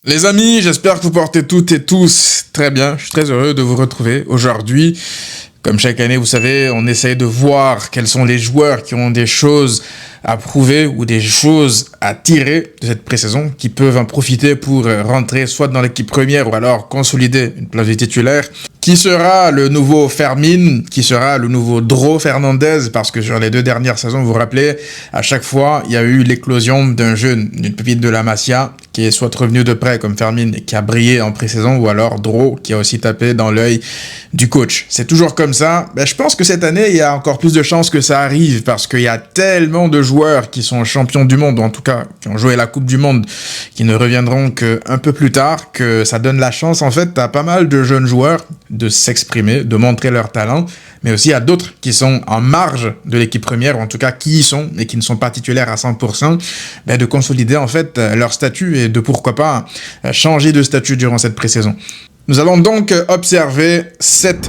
Les amis, j'espère que vous portez toutes et tous très bien. Je suis très heureux de vous retrouver aujourd'hui. Comme chaque année, vous savez, on essaye de voir quels sont les joueurs qui ont des choses à prouver ou des choses à tirer de cette pré-saison, qui peuvent en profiter pour rentrer soit dans l'équipe première ou alors consolider une place de titulaire. Qui sera le nouveau Fermin? Qui sera le nouveau Dro Fernandez? Parce que sur les 2 dernières saisons, vous vous rappelez, à chaque fois, il y a eu l'éclosion d'un jeune, d'une pépite de la Masia, qui est soit revenu de près comme Fermin, qui a brillé en pré-saison, ou alors Dro, qui a aussi tapé dans l'œil du coach. C'est toujours comme ça. Ben, je pense que cette année, il y a encore plus de chances que ça arrive, parce qu'il y a tellement de joueurs qui sont champions du monde, ou en tout cas, qui ont joué la Coupe du Monde, qui ne reviendront qu'un peu plus tard, que ça donne la chance, en fait, à pas mal de jeunes joueurs de s'exprimer, de montrer leur talent, mais aussi à d'autres qui sont en marge de l'équipe première, ou en tout cas qui y sont, et qui ne sont pas titulaires à 100%, ben de consolider en fait leur statut et de pourquoi pas changer de statut durant cette pré-saison. Nous allons donc observer 7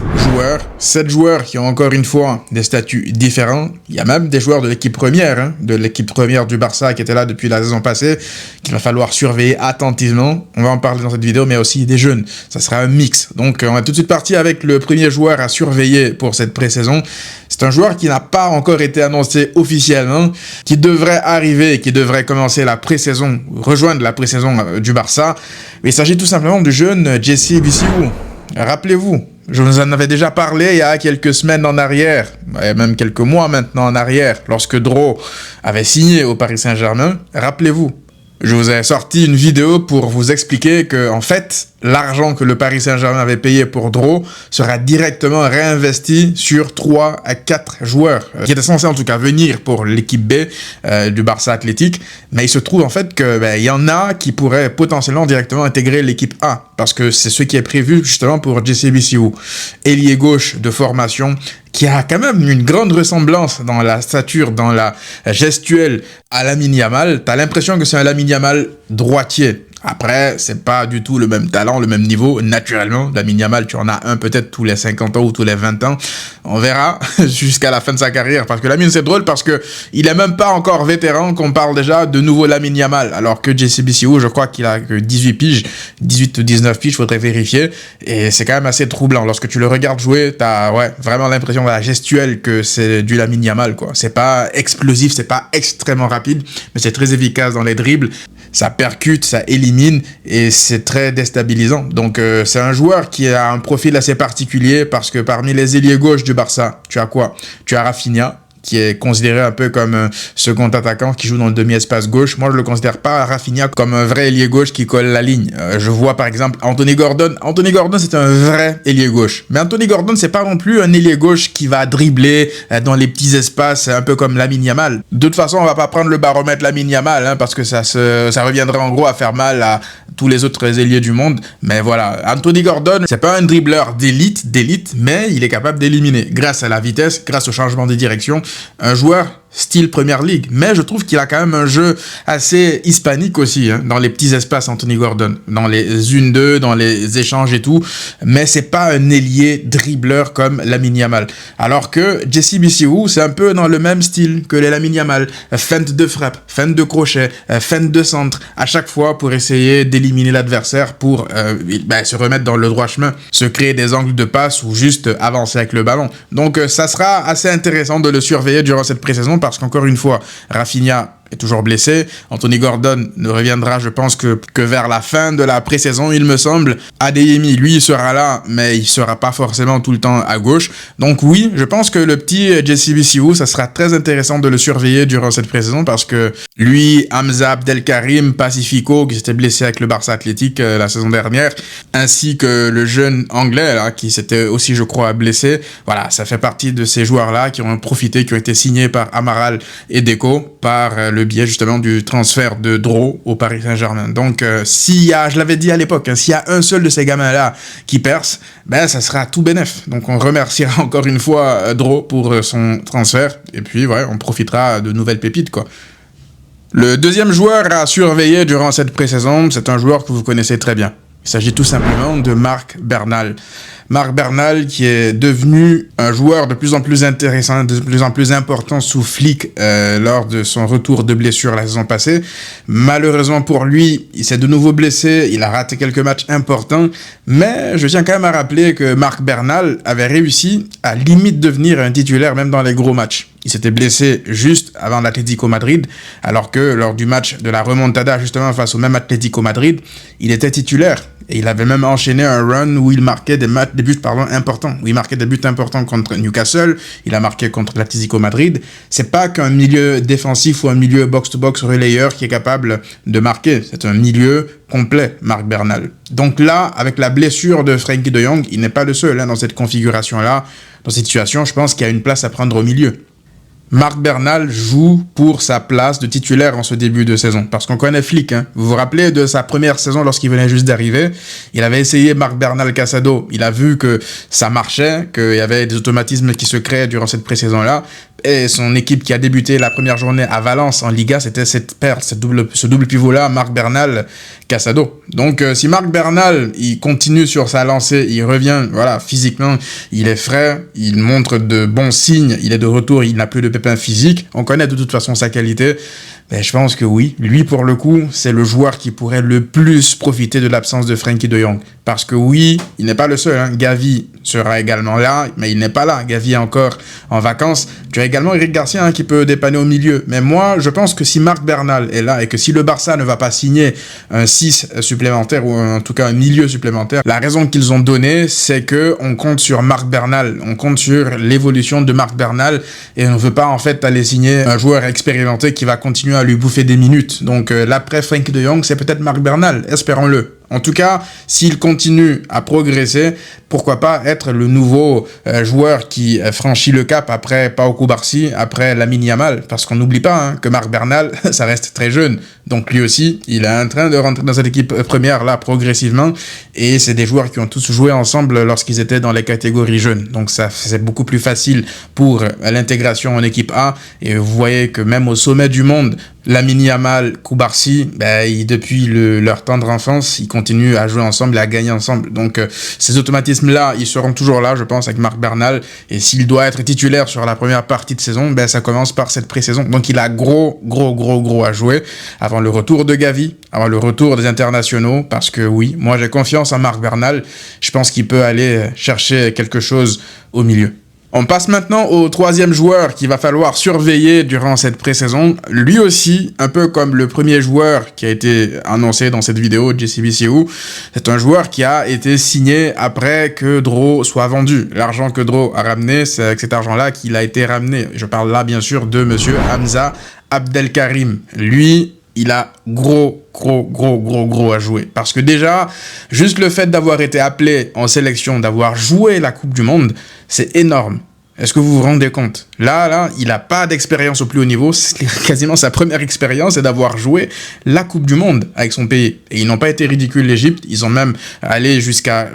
joueurs qui ont encore une fois des statuts différents. Il y a même des joueurs de l'équipe première, de l'équipe première du Barça qui étaient là depuis la saison passée, qu'il va falloir surveiller attentivement. On va en parler dans cette vidéo, mais aussi des jeunes. Ça sera un mix. Donc on est tout de suite parti avec le premier joueur à surveiller pour cette pré-saison. C'est un joueur qui n'a pas encore été annoncé officiellement, qui devrait arriver, qui devrait commencer la pré-saison, rejoindre la pré-saison du Barça. Il s'agit tout simplement du jeune Jesse Biciu. Rappelez-vous, je vous en avais déjà parlé il y a quelques semaines en arrière, et même quelques mois maintenant en arrière, lorsque Dro avait signé au Paris Saint-Germain. Rappelez-vous, je vous ai sorti une vidéo pour vous expliquer que, en fait, l'argent que le Paris Saint-Germain avait payé pour Dro sera directement réinvesti sur 3 à 4 joueurs qui étaient censés en tout cas venir pour l'équipe B du Barça Athletic. Mais il se trouve en fait que y en a qui pourraient potentiellement directement intégrer l'équipe A, parce que c'est ce qui est prévu justement pour Jesse Biciu, ailier gauche de formation, qui a quand même une grande ressemblance dans la stature, dans la gestuelle à Lamine Yamal. T'as l'impression que c'est un Lamine Yamal droitier. Après, c'est pas du tout le même talent, le même niveau, naturellement. Lamine Yamal, tu en as un peut-être tous les 50 ans ou tous les 20 ans. On verra jusqu'à la fin de sa carrière. Parce que Lamine, c'est drôle parce que il est même pas encore vétéran qu'on parle déjà de nouveau Lamine Yamal. Alors que Jesse Biciu, je crois qu'il a que 18 piges, 18 ou 19 piges, faudrait vérifier. Et c'est quand même assez troublant. Lorsque tu le regardes jouer, t'as vraiment l'impression de la gestuelle que c'est du Lamine Yamal, quoi. C'est pas explosif, c'est pas extrêmement rapide, mais c'est très efficace dans les dribbles. Ça percute, ça élimine et c'est très déstabilisant. Donc c'est un joueur qui a un profil assez particulier parce que parmi les ailiers gauche du Barça, tu as quoi? Tu as Rafinha, qui est considéré un peu comme un second attaquant qui joue dans le demi-espace gauche. Moi, je le considère pas, Rafinha, comme un vrai ailier gauche qui colle la ligne. Je vois par exemple Anthony Gordon. Anthony Gordon, c'est un vrai ailier gauche. Mais Anthony Gordon, c'est pas non plus un ailier gauche qui va dribbler dans les petits espaces, un peu comme Lamine Yamal. De toute façon, on va pas prendre le baromètre Lamine Yamal, parce que ça reviendrait en gros à faire mal à tous les autres ailiers du monde. Mais voilà, Anthony Gordon, c'est pas un dribbleur d'élite, mais il est capable d'éliminer grâce à la vitesse, grâce au changement de direction. Un joueur style Premier League, mais je trouve qu'il a quand même un jeu assez hispanique aussi, dans les petits espaces, Anthony Gordon, dans les 1-2, dans les échanges et tout, mais c'est pas un ailier dribbleur comme Lamine Yamal. Alors que Jesse Biciu, c'est un peu dans le même style que les Lamine Yamal, feinte de frappe, feinte de crochet, feinte de centre, à chaque fois pour essayer d'éliminer l'adversaire, pour se remettre dans le droit chemin, se créer des angles de passe ou juste avancer avec le ballon. Donc ça sera assez intéressant de le surveiller durant cette pré-saison, parce qu'encore une fois, Rafinha est toujours blessé. Anthony Gordon ne reviendra, je pense, que vers la fin de la pré-saison, il me semble. Adeyemi, lui, il sera là, mais il sera pas forcément tout le temps à gauche. Donc oui, je pense que le petit Jesse Biciu, ça sera très intéressant de le surveiller durant cette pré-saison, parce que lui, Hamza Abdelkarim, Pacifico, qui s'était blessé avec le Barça Athletic la saison dernière, ainsi que le jeune anglais, là, qui s'était aussi, je crois, blessé. Voilà, ça fait partie de ces joueurs-là qui ont profité, qui ont été signés par Amaral et Deco, par le biais justement du transfert de Dro au Paris Saint-Germain. Donc s'il y a, je l'avais dit à l'époque, s'il y a un seul de ces gamins-là qui perce, ça sera tout bénef. Donc on remerciera encore une fois Dro pour son transfert, et puis on profitera de nouvelles pépites, quoi. Le deuxième joueur à surveiller durant cette pré-saison, c'est un joueur que vous connaissez très bien. Il s'agit tout simplement de Marc Bernal. Marc Bernal qui est devenu un joueur de plus en plus intéressant, de plus en plus important sous Flick lors de son retour de blessure la saison passée. Malheureusement pour lui, il s'est de nouveau blessé, il a raté quelques matchs importants, mais je tiens quand même à rappeler que Marc Bernal avait réussi à limite devenir un titulaire même dans les gros matchs. Il s'était blessé juste avant l'Atlético Madrid, alors que lors du match de la remontada justement face au même Atlético Madrid, il était titulaire. Et il avait même enchaîné un run où il marquait des buts importants. Où il marquait des buts importants contre Newcastle, il a marqué contre l'Atlético Madrid. C'est pas qu'un milieu défensif ou un milieu box-to-box relayeur qui est capable de marquer. C'est un milieu complet, Marc Bernal. Donc là, avec la blessure de Frenkie de Jong, il n'est pas le seul dans cette configuration-là. Dans cette situation, je pense qu'il y a une place à prendre au milieu. Marc Bernal joue pour sa place de titulaire en ce début de saison. Parce qu'on connaît Flick. Vous vous rappelez de sa première saison lorsqu'il venait juste d'arriver? Il avait essayé Marc Bernal Casado. Il a vu que ça marchait, qu'il y avait des automatismes qui se créaient durant cette pré-saison-là. Et son équipe qui a débuté la première journée à Valence en Liga, c'était cette paire, ce double pivot-là, Marc Bernal Casado. Donc si Marc Bernal, il continue sur sa lancée, il revient, voilà, physiquement, il est frais, il montre de bons signes, il est de retour, il n'a plus de pépins physiques, on connaît de toute façon sa qualité. Ben, je pense que oui, lui pour le coup, c'est le joueur qui pourrait le plus profiter de l'absence de Frenkie de Jong. Parce que oui, il n'est pas le seul. Gavi sera également là, mais il n'est pas là. Gavi est encore en vacances. Tu as également Eric Garcia qui peut dépanner au milieu. Mais moi, je pense que si Marc Bernal est là et que si le Barça ne va pas signer un 6 supplémentaire ou en tout cas un milieu supplémentaire, la raison qu'ils ont donnée, c'est que on compte sur Marc Bernal. On compte sur l'évolution de Marc Bernal et on ne veut pas en fait aller signer un joueur expérimenté qui va continuer à lui bouffer des minutes. Donc l'après Frenkie de Jong, c'est peut-être Marc Bernal, espérons-le. En tout cas, s'il continue à progresser, pourquoi pas être le nouveau joueur qui franchit le cap après Pau Cubarsí, après Lamine Yamal, parce qu'on n'oublie pas que Marc Bernal, ça reste très jeune. Donc lui aussi, il est en train de rentrer dans cette équipe première là progressivement, et c'est des joueurs qui ont tous joué ensemble lorsqu'ils étaient dans les catégories jeunes. Donc ça, c'est beaucoup plus facile pour l'intégration en équipe A, et vous voyez que même au sommet du monde, Lamine Yamal, Cubarsí, depuis leur tendre enfance, ils continuent à jouer ensemble et à gagner ensemble. Donc ces automatismes-là, ils seront toujours là, je pense, avec Marc Bernal. Et s'il doit être titulaire sur la première partie de saison, ça commence par cette pré-saison. Donc il a gros à jouer avant le retour de Gavi, avant le retour des internationaux. Parce que oui, moi j'ai confiance en Marc Bernal. Je pense qu'il peut aller chercher quelque chose au milieu. On passe maintenant au troisième joueur qu'il va falloir surveiller durant cette pré-saison. Lui aussi, un peu comme le premier joueur qui a été annoncé dans cette vidéo, Jesse Biciu, c'est un joueur qui a été signé après que Dro soit vendu. L'argent que Dro a ramené, c'est avec cet argent-là qu'il a été ramené. Je parle là, bien sûr, de monsieur Hamza Abdelkarim. Lui, il a gros à jouer. Parce que déjà, juste le fait d'avoir été appelé en sélection, d'avoir joué la Coupe du Monde, c'est énorme. Est-ce que vous vous rendez compte? Là, il n'a pas d'expérience au plus haut niveau. C'est quasiment sa première expérience, c'est d'avoir joué la Coupe du Monde avec son pays. Et ils n'ont pas été ridicules, l'Égypte. Ils ont même allé jusqu'à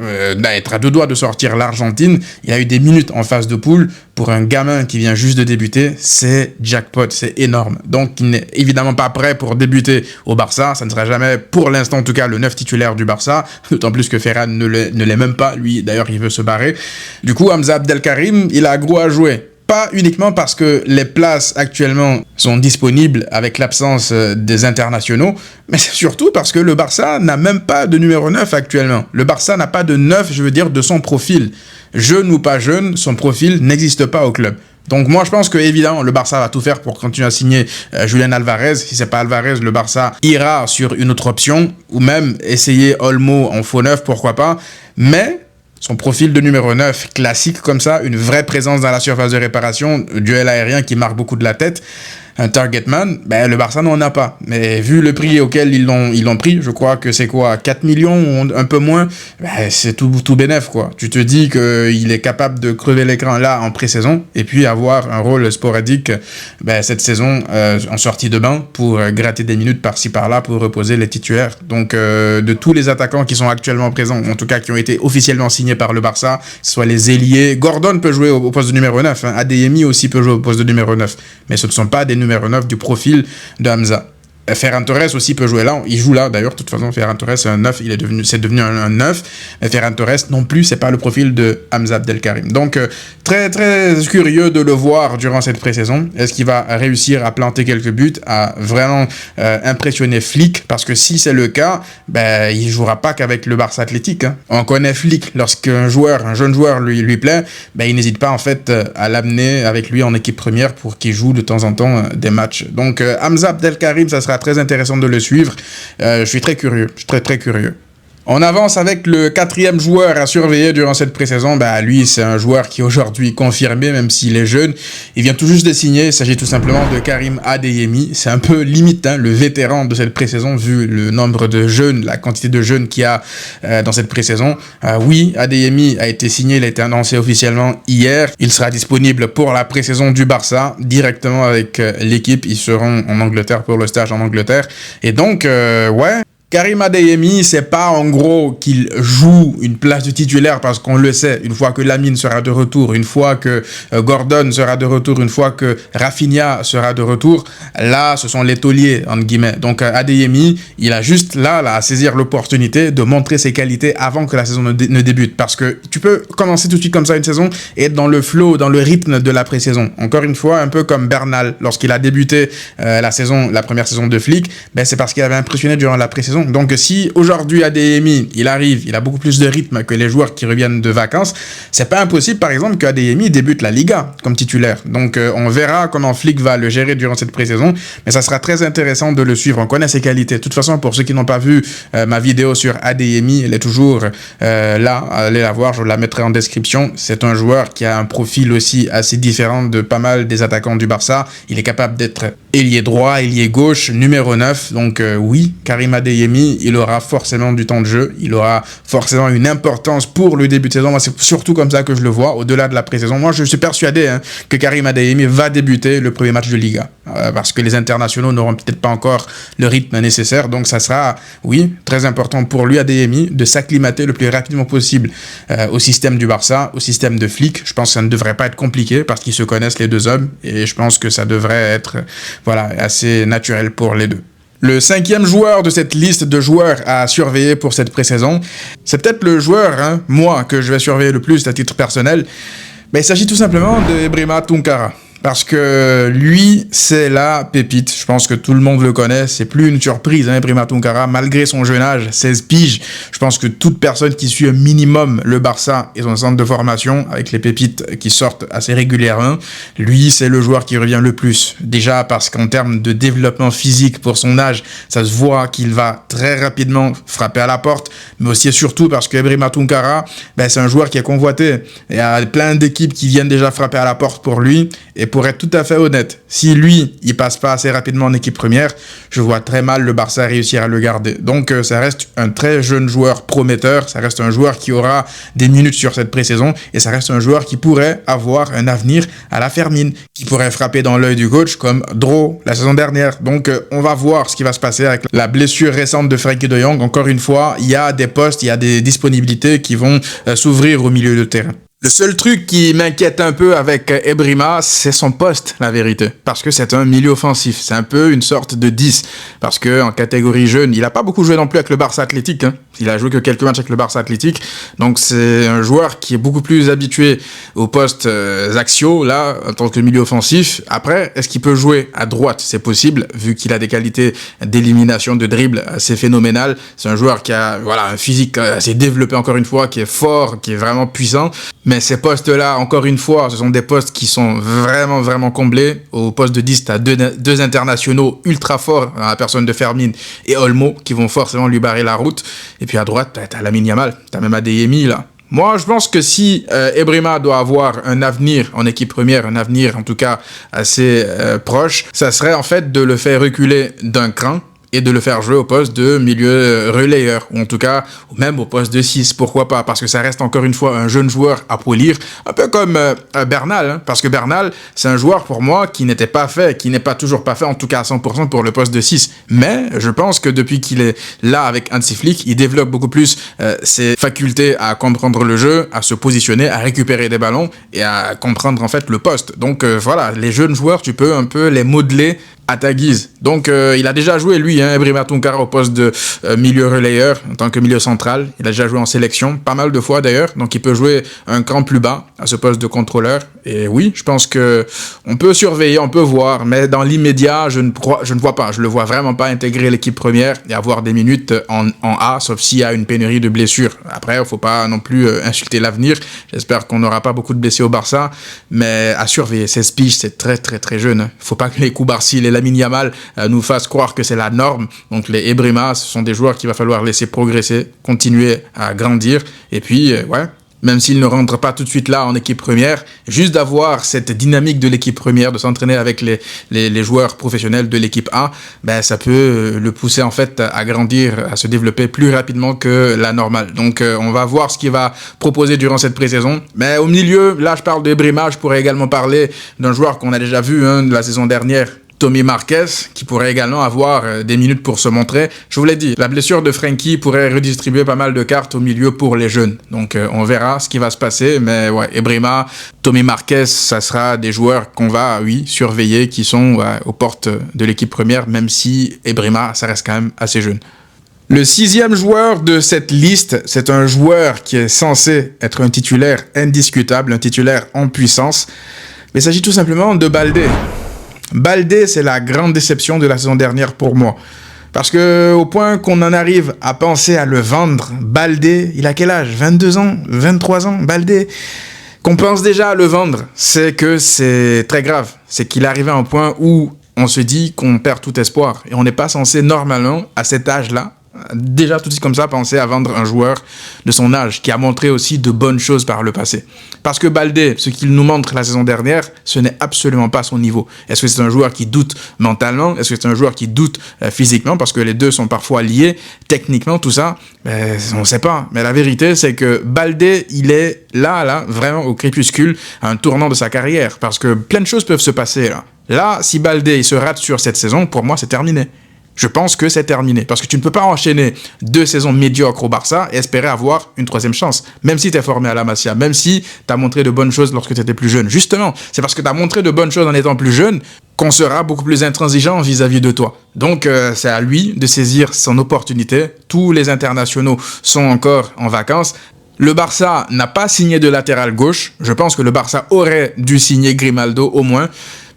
être à deux doigts de sortir l'Argentine. Il a eu des minutes en phase de poule. Pour un gamin qui vient juste de débuter, c'est jackpot, c'est énorme. Donc, il n'est évidemment pas prêt pour débuter au Barça. Ça ne sera jamais, pour l'instant en tout cas, le 9 titulaire du Barça. D'autant plus que Ferran ne l'est même pas. Lui, d'ailleurs, il veut se barrer. Du coup, Hamza Abdelkarim, il a gros à jouer. Pas uniquement parce que les places actuellement sont disponibles avec l'absence des internationaux, mais surtout parce que le Barça n'a même pas de numéro 9 actuellement. Le Barça n'a pas de 9, je veux dire, de son profil. Jeune ou pas jeune, son profil n'existe pas au club. Donc moi je pense que évidemment le Barça va tout faire pour continuer à signer Julián Alvarez. Si c'est pas Alvarez, le Barça ira sur une autre option, ou même essayer Olmo en faux neuf, pourquoi pas. Mais son profil de numéro 9, classique comme ça, une vraie présence dans la surface de réparation, duel aérien qui marque beaucoup de la tête, un target man, le Barça n'en a pas. Mais vu le prix auquel ils l'ont pris, je crois que c'est quoi, 4 millions ou un peu moins, c'est tout bénef quoi. Tu te dis qu'il est capable de crever l'écran là en pré-saison et puis avoir un rôle sporadique cette saison en sortie de banc pour gratter des minutes par-ci par-là pour reposer les titulaires. Donc de tous les attaquants qui sont actuellement présents, en tout cas qui ont été officiellement signés par le Barça, soit les ailiers, Gordon peut jouer au poste de numéro 9, Adeyemi aussi peut jouer au poste de numéro 9, mais ce ne sont pas des numéro 9 du profil de Hamza. Ferran Torres aussi peut jouer là, il joue là d'ailleurs, de toute façon Ferran Torres c'est un 9, c'est devenu un 9, mais Ferran Torres non plus, c'est pas le profil de Hamza Abdelkarim. Donc très très curieux de le voir durant cette pré-saison. Est-ce qu'il va réussir à planter quelques buts, à vraiment impressionner Flick, parce que si c'est le cas, ben il jouera pas qu'avec le Barça Athletic, hein. On connaît Flick, lorsqu'un jeune joueur lui plaît, ben il n'hésite pas en fait à l'amener avec lui en équipe première pour qu'il joue de temps en temps des matchs. Donc Hamza Abdelkarim, ça sera très intéressant de le suivre. Je suis très curieux, très curieux. On avance avec le 4e joueur à surveiller durant cette pré-saison. Bah, lui, c'est un joueur qui est aujourd'hui confirmé, même s'il est jeune. Il vient tout juste de signer. Il s'agit tout simplement de Karim Adeyemi. C'est un peu limite, hein, le vétéran de cette pré-saison, vu le nombre de jeunes, la quantité de jeunes qu'il y a dans cette pré-saison. Oui, Adeyemi a été signé, il a été annoncé officiellement hier. Il sera disponible pour la pré-saison du Barça, directement avec l'équipe. Ils seront en Angleterre pour le stage en Angleterre. Et donc, ouais... Karim Adeyemi, c'est pas en gros qu'il joue une place de titulaire parce qu'on le sait, une fois que Lamine sera de retour, une fois que Gordon sera de retour, une fois que Rafinha sera de retour, là, ce sont les tauliers, entre guillemets. Donc Adeyemi, il a juste là à saisir l'opportunité de montrer ses qualités avant que la saison ne débute. Parce que tu peux commencer tout de suite comme ça une saison et être dans le flow, dans le rythme de la pré-saison. Encore une fois, un peu comme Bernal, lorsqu'il a débuté la première saison de Flick, ben c'est parce qu'il avait impressionné durant la pré-saison. Donc si aujourd'hui Adeyemi, il arrive, il a beaucoup plus de rythme que les joueurs qui reviennent de vacances, c'est pas impossible par exemple qu'Adeyemi débute la Liga comme titulaire. Donc on verra comment Flick va le gérer durant cette pré-saison, mais ça sera très intéressant de le suivre. On connaît ses qualités. De toute façon, pour ceux qui n'ont pas vu ma vidéo sur Adeyemi, elle est toujours là, allez la voir, je la mettrai en description. C'est un joueur qui a un profil aussi assez différent de pas mal des attaquants du Barça. Il est capable d'être ailier droit, ailier gauche, numéro 9. Donc oui, Karim Adeyemi, il aura forcément du temps de jeu, il aura forcément une importance pour le début de saison. Moi, c'est surtout comme ça que je le vois, au-delà de la pré-saison. Moi, je suis persuadé que Karim Adeyemi va débuter le premier match de Liga, parce que les internationaux n'auront peut-être pas encore le rythme nécessaire. Donc, ça sera, oui, très important pour lui, Adeyemi, de s'acclimater le plus rapidement possible au système du Barça, au système de Flick. Je pense que ça ne devrait pas être compliqué, parce qu'ils se connaissent les deux hommes, et je pense que ça devrait être, voilà, assez naturel pour les deux. Le 5e joueur de cette liste de joueurs à surveiller pour cette pré-saison, c'est peut-être le joueur, moi, que je vais surveiller le plus à titre personnel, mais il s'agit tout simplement de Ibrahima Tounkara. Parce que lui, c'est la pépite. Je pense que tout le monde le connaît. C'est plus une surprise, Ibrahima Tounkara, malgré son jeune âge, 16 piges. Je pense que toute personne qui suit un minimum le Barça et son centre de formation, avec les pépites qui sortent assez régulièrement, lui, c'est le joueur qui revient le plus. Déjà parce qu'en termes de développement physique pour son âge, ça se voit qu'il va très rapidement frapper à la porte, mais aussi et surtout parce que Ibrahima Tounkara, c'est un joueur qui est convoité. Il y a plein d'équipes qui viennent déjà frapper à la porte pour lui. Et pour être tout à fait honnête, si lui, il passe pas assez rapidement en équipe première, je vois très mal le Barça réussir à le garder. Donc ça reste un très jeune joueur prometteur, ça reste un joueur qui aura des minutes sur cette pré-saison, et ça reste un joueur qui pourrait avoir un avenir à la Fermine, qui pourrait frapper dans l'œil du coach comme Dro la saison dernière. Donc on va voir ce qui va se passer avec la blessure récente de Frenkie de Jong. Encore une fois, il y a des postes, il y a des disponibilités qui vont s'ouvrir au milieu de terrain. Le seul truc qui m'inquiète un peu avec Ibrahima, c'est son poste, la vérité. Parce que c'est un milieu offensif. C'est un peu une sorte de 10. Parce que en catégorie jeune, il a pas beaucoup joué non plus avec le Barça Athletic. Il a joué que quelques matchs avec le Barça Athletic. Donc c'est un joueur qui est beaucoup plus habitué au poste axiaux, là, en tant que milieu offensif. Après, est-ce qu'il peut jouer à droite? C'est possible, vu qu'il a des qualités d'élimination, de dribble assez phénoménales. C'est un joueur qui a, un physique assez développé, encore une fois, qui est fort, qui est vraiment puissant. Mais ces postes-là, encore une fois, ce sont des postes qui sont vraiment, vraiment comblés. Au poste de 10, tu as deux internationaux ultra forts, la personne de Fermin et Olmo, qui vont forcément lui barrer la route. Et puis à droite, tu as Lamine Yamal, tu as même Adeyemi, là. Moi, je pense que si Ibrahima doit avoir un avenir en équipe première, un avenir en tout cas assez proche, ça serait en fait de le faire reculer d'un cran et de le faire jouer au poste de milieu relayeur, ou en tout cas, même au poste de 6, pourquoi pas, parce que ça reste encore une fois un jeune joueur à polir, un peu comme Bernal, parce que Bernal, c'est un joueur pour moi qui n'était pas fait, qui n'est pas toujours pas fait, en tout cas à 100% pour le poste de 6, mais je pense que depuis qu'il est là avec Hansi Flick, il développe beaucoup plus ses facultés à comprendre le jeu, à se positionner, à récupérer des ballons, et à comprendre en fait le poste. Donc voilà, les jeunes joueurs, tu peux un peu les modeler à ta guise. Donc, il a déjà joué, lui, Ebrima Tunkara, au poste de milieu relayeur, en tant que milieu central. Il a déjà joué en sélection, pas mal de fois d'ailleurs. Donc, il peut jouer un cran plus bas à ce poste de contrôleur. Et oui, je pense que on peut surveiller, on peut voir, mais dans l'immédiat, je ne vois pas. Je le vois vraiment pas intégrer l'équipe première et avoir des minutes en A, sauf s'il y a une pénurie de blessures. Après, il faut pas non plus insulter l'avenir. J'espère qu'on n'aura pas beaucoup de blessés au Barça, mais à surveiller. 16 piges, c'est très, très, très jeune. Faut pas que les Koubarsi, les Lamine Yamal nous fassent croire que c'est la norme. Donc les Ebrima, ce sont des joueurs qu'il va falloir laisser progresser, continuer à grandir. Et puis, même s'ils ne rentrent pas tout de suite là en équipe première, juste d'avoir cette dynamique de l'équipe première, de s'entraîner avec les joueurs professionnels de l'équipe A, ça peut le pousser en fait à grandir, à se développer plus rapidement que la normale. Donc on va voir ce qu'il va proposer durant cette pré-saison. Mais au milieu, là je parle de Ebrima, je pourrais également parler d'un joueur qu'on a déjà vu de la saison dernière, Tommy Marquez, qui pourrait également avoir des minutes pour se montrer. Je vous l'ai dit, la blessure de Frenkie pourrait redistribuer pas mal de cartes au milieu pour les jeunes. Donc on verra ce qui va se passer. Mais ouais, Ebrima, Tommy Marquez, ça sera des joueurs qu'on va, surveiller, qui sont aux portes de l'équipe première, même si Ebrima, ça reste quand même assez jeune. Le 6e joueur de cette liste, c'est un joueur qui est censé être un titulaire indiscutable, un titulaire en puissance. Mais il s'agit tout simplement de Baldé. Baldé, c'est la grande déception de la saison dernière pour moi. Parce que au point qu'on en arrive à penser à le vendre, Baldé, il a quel âge? 22 ans? 23 ans? Baldé? Qu'on pense déjà à le vendre, c'est que c'est très grave. C'est qu'il est arrivé à un point où on se dit qu'on perd tout espoir. Et on n'est pas censé, normalement, à cet âge-là, déjà tout de suite comme ça, penser à vendre un joueur de son âge, qui a montré aussi de bonnes choses par le passé. Parce que Baldé, ce qu'il nous montre la saison dernière, ce n'est absolument pas son niveau. Est-ce que c'est un joueur qui doute mentalement? Est-ce que c'est un joueur qui doute physiquement? Parce que les deux sont parfois liés, techniquement, tout ça, on ne sait pas. Mais la vérité, c'est que Baldé, il est là, vraiment au crépuscule, à un tournant de sa carrière. Parce que plein de choses peuvent se passer là. Là, si Baldé il se rate sur cette saison, pour moi, c'est terminé. Je pense que c'est terminé. Parce que tu ne peux pas enchaîner 2 saisons médiocres au Barça et espérer avoir une 3e chance. Même si tu es formé à la Masia, même si tu as montré de bonnes choses lorsque tu étais plus jeune. Justement, c'est parce que tu as montré de bonnes choses en étant plus jeune qu'on sera beaucoup plus intransigeant vis-à-vis de toi. Donc, c'est à lui de saisir son opportunité. Tous les internationaux sont encore en vacances. Le Barça n'a pas signé de latéral gauche. Je pense que le Barça aurait dû signer Grimaldo au moins.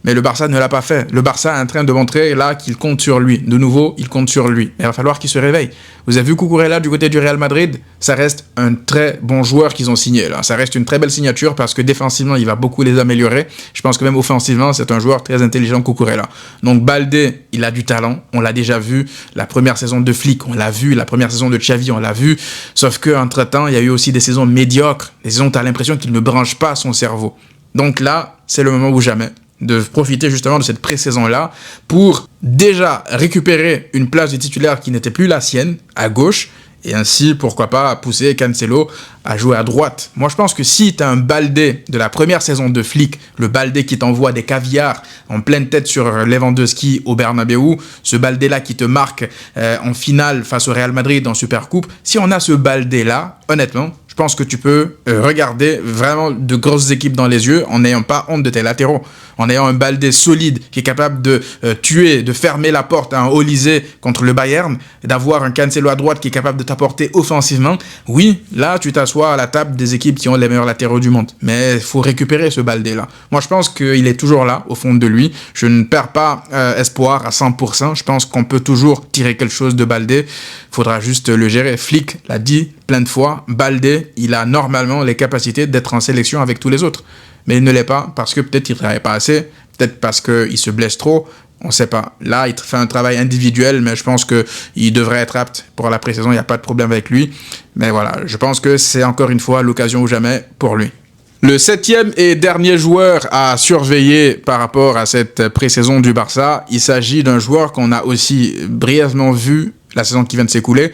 Mais le Barça ne l'a pas fait. Le Barça est en train de montrer là qu'il compte sur lui. De nouveau, il compte sur lui. Il va falloir qu'il se réveille. Vous avez vu Cucurella du côté du Real Madrid? Ça reste un très bon joueur qu'ils ont signé là. Ça reste une très belle signature parce que défensivement, il va beaucoup les améliorer. Je pense que même offensivement, c'est un joueur très intelligent, Cucurella. Donc Baldé, il a du talent. On l'a déjà vu. La première saison de Flick, on l'a vu. La première saison de Xavi, on l'a vu. Sauf qu'entre-temps, il y a eu aussi des saisons médiocres. Des saisons où tu as l'impression qu'il ne branche pas son cerveau. Donc là, c'est le moment ou jamais de profiter justement de cette pré-saison-là pour déjà récupérer une place de titulaire qui n'était plus la sienne, à gauche, et ainsi, pourquoi pas, pousser Cancelo à jouer à droite. Moi, je pense que si tu as un Baldé de la première saison de Flick, le Baldé qui t'envoie des caviars en pleine tête sur Lewandowski au Bernabeu, ce Baldé-là qui te marque en finale face au Real Madrid en Supercoupe, si on a ce Baldé-là, honnêtement, je pense que tu peux regarder vraiment de grosses équipes dans les yeux en n'ayant pas honte de tes latéraux. En ayant un Baldé solide qui est capable de tuer, de fermer la porte à un Olysée contre le Bayern, d'avoir un Cancelo à droite qui est capable de t'apporter offensivement. Oui, là, tu t'assois à la table des équipes qui ont les meilleurs latéraux du monde. Mais il faut récupérer ce Baldé-là. Moi, je pense qu'il est toujours là, au fond de lui. Je ne perds pas espoir à 100%. Je pense qu'on peut toujours tirer quelque chose de Baldé. Il faudra juste le gérer. Flick l'a dit plein de fois, Baldé, il a normalement les capacités d'être en sélection avec tous les autres. Mais il ne l'est pas parce que peut-être il ne travaille pas assez, peut-être parce qu'il se blesse trop, on ne sait pas. Là, il fait un travail individuel, mais je pense qu'il devrait être apte pour la pré-saison, il n'y a pas de problème avec lui. Mais voilà, je pense que c'est encore une fois l'occasion ou jamais pour lui. Le 7e et dernier joueur à surveiller par rapport à cette pré-saison du Barça, il s'agit d'un joueur qu'on a aussi brièvement vu la saison qui vient de s'écouler,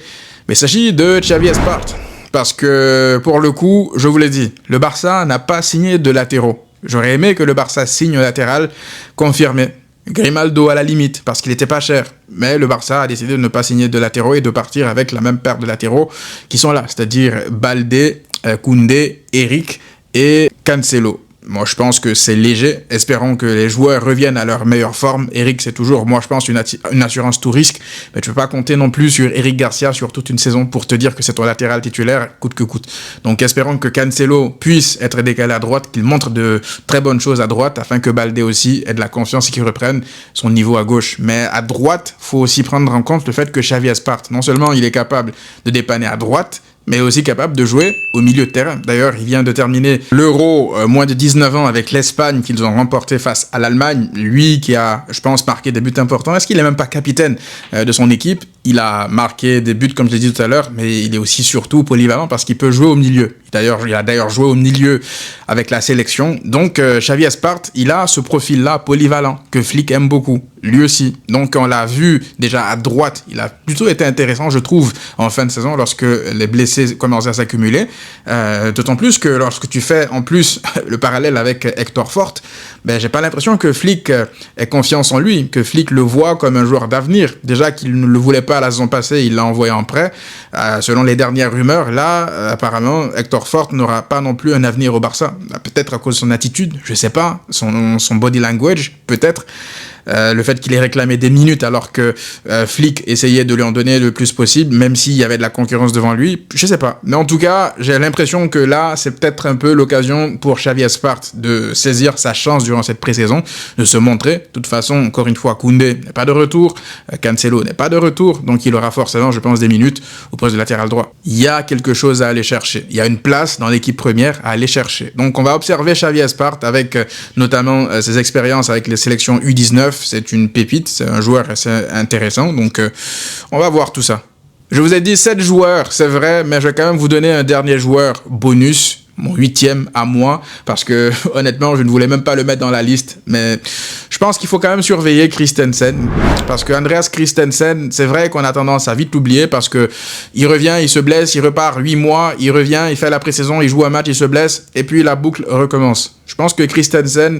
mais il s'agit de Xavi Espart. Parce que, pour le coup, je vous l'ai dit, le Barça n'a pas signé de latéraux. J'aurais aimé que le Barça signe un latéral confirmé. Grimaldo à la limite, parce qu'il n'était pas cher. Mais le Barça a décidé de ne pas signer de latéraux et de partir avec la même paire de latéraux qui sont là. C'est-à-dire Baldé, Koundé, Eric et Cancelo. Moi, je pense que c'est léger. Espérons que les joueurs reviennent à leur meilleure forme. Eric, c'est toujours, moi, je pense, une assurance tout risque. Mais tu peux pas compter non plus sur Eric Garcia sur toute une saison pour te dire que c'est ton latéral titulaire, coûte que coûte. Donc, espérons que Cancelo puisse être décalé à droite, qu'il montre de très bonnes choses à droite, afin que Baldé aussi ait de la confiance et qu'il reprenne son niveau à gauche. Mais à droite, faut aussi prendre en compte le fait que Xavi Espart, non seulement il est capable de dépanner à droite, mais aussi capable de jouer au milieu de terrain. D'ailleurs, il vient de terminer l'Euro moins de 19 ans avec l'Espagne qu'ils ont remporté face à l'Allemagne. Lui qui a, je pense, marqué des buts importants. Est-ce qu'il n'est même pas capitaine de son équipe? Il a marqué des buts, comme je l'ai dit tout à l'heure, mais il est aussi surtout polyvalent parce qu'il peut jouer au milieu. Il a d'ailleurs joué au milieu avec la sélection. Donc, Xavi Espart, il a ce profil-là polyvalent que Flick aime beaucoup. Lui aussi. Donc, on l'a vu déjà à droite. Il a plutôt été intéressant, je trouve, en fin de saison lorsque les blessés commençaient à s'accumuler. D'autant plus que lorsque tu fais en plus le parallèle avec Hector Fort, ben, j'ai pas l'impression que Flick ait confiance en lui, que Flick le voit comme un joueur d'avenir. Déjà qu'il ne le voulait pas la saison passée, il l'a envoyé en prêt. Selon les dernières rumeurs, là, apparemment, Hector Fort n'aura pas non plus un avenir au Barça. Peut-être à cause de son attitude, je sais pas, son body language, peut-être. Le fait qu'il ait réclamé des minutes alors que Flick essayait de lui en donner le plus possible, même s'il y avait de la concurrence devant lui, je sais pas. Mais en tout cas, j'ai l'impression que là, c'est peut-être un peu l'occasion pour Xavi Espart de saisir sa chance durant cette pré-saison, de se montrer. De toute façon, encore une fois, Koundé n'est pas de retour, Cancelo n'est pas de retour, donc il aura forcément, je pense, des minutes au poste de latéral droit. Il y a quelque chose à aller chercher. Il y a une place dans l'équipe première à aller chercher. Donc on va observer Xavi Espart avec notamment ses expériences avec les sélections U19. C'est une pépite, c'est un joueur assez intéressant, donc on va voir tout ça. Je vous ai dit 7 joueurs, c'est vrai, mais je vais quand même vous donner un dernier joueur bonus, mon 8e à moi, parce que honnêtement, je ne voulais même pas le mettre dans la liste, mais je pense qu'il faut quand même surveiller Christensen, parce que Andreas Christensen, c'est vrai qu'on a tendance à vite l'oublier, parce que il revient, il se blesse, il repart 8 mois, il revient, il fait la pré-saison, il joue un match, il se blesse, et puis la boucle recommence. Je pense que Christensen,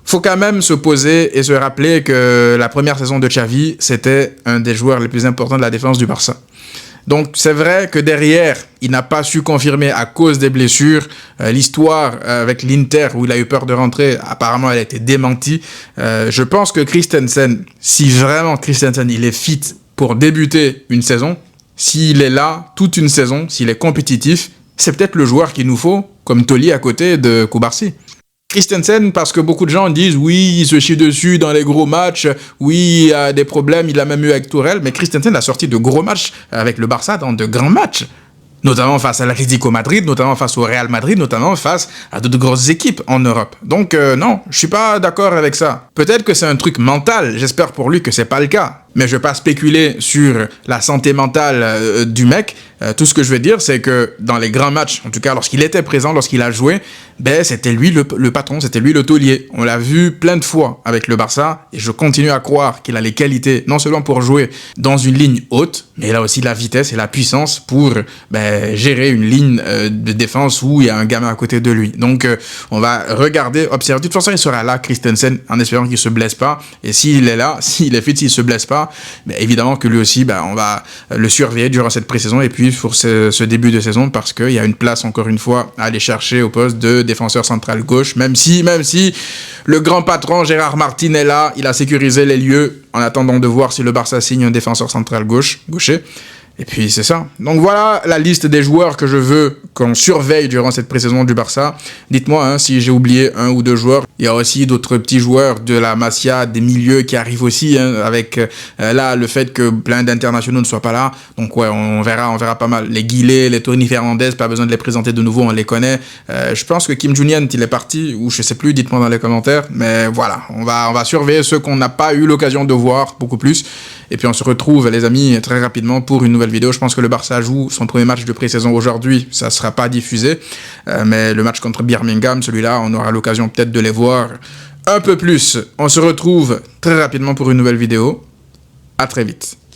faut quand même se poser et se rappeler que la première saison de Xavi, c'était un des joueurs les plus importants de la défense du Barça. Donc c'est vrai que derrière, il n'a pas su confirmer à cause des blessures. L'histoire avec l'Inter où il a eu peur de rentrer, apparemment elle a été démentie. Je pense que Christensen, si vraiment Christensen il est fit pour débuter une saison, s'il est là toute une saison, s'il est compétitif, c'est peut-être le joueur qu'il nous faut, comme Toli à côté de Koubarsi. Christensen, parce que beaucoup de gens disent oui, il se chie dessus dans les gros matchs, oui, il a des problèmes, il a même eu avec Tourelle, mais Christensen a sorti de gros matchs avec le Barça dans de grands matchs. Notamment face à l'Atlético Madrid, notamment face au Real Madrid, notamment face à d'autres grosses équipes en Europe. Donc non, je suis pas d'accord avec ça. Peut-être que c'est un truc mental, j'espère pour lui que c'est pas le cas. Mais je vais pas spéculer sur la santé mentale du mec. Tout ce que je veux dire, c'est que dans les grands matchs, en tout cas lorsqu'il était présent, lorsqu'il a joué, ben c'était lui le patron, c'était lui le taulier. On l'a vu plein de fois avec le Barça et je continue à croire qu'il a les qualités, non seulement pour jouer dans une ligne haute, mais il a aussi la vitesse et la puissance pour gérer une ligne de défense où il y a un gamin à côté de lui. Donc on va regarder, observer. De toute façon, il sera là, Christensen, en espérant qu'il se blesse pas. Et s'il est là, s'il est fit, s'il se blesse pas, mais évidemment que lui aussi, on va le surveiller durant cette pré-saison et puis pour ce début de saison parce qu'il y a une place encore une fois à aller chercher au poste de défenseur central gauche, même si le grand patron Gérard Martin est là, il a sécurisé les lieux en attendant de voir si le Barça signe un défenseur central gaucher. Et puis c'est ça. Donc voilà la liste des joueurs que je veux qu'on surveille durant cette pré-saison du Barça. Dites-moi si j'ai oublié un ou deux joueurs. Il y a aussi d'autres petits joueurs de la Masia, des milieux qui arrivent aussi, avec là le fait que plein d'internationaux ne soient pas là. Donc ouais, on verra pas mal. Les Guillet, les Tony Fernandez, pas besoin de les présenter de nouveau, on les connaît. Je pense que Kim Jong-un, il est parti, ou je sais plus, dites-moi dans les commentaires. Mais voilà, on va surveiller ceux qu'on n'a pas eu l'occasion de voir, beaucoup plus. Et puis on se retrouve, les amis, très rapidement pour une nouvelle vidéo. Je pense que le Barça joue son premier match de pré-saison aujourd'hui. Ça ne sera pas diffusé. Mais le match contre Birmingham, celui-là, on aura l'occasion peut-être de les voir un peu plus. On se retrouve très rapidement pour une nouvelle vidéo. À très vite.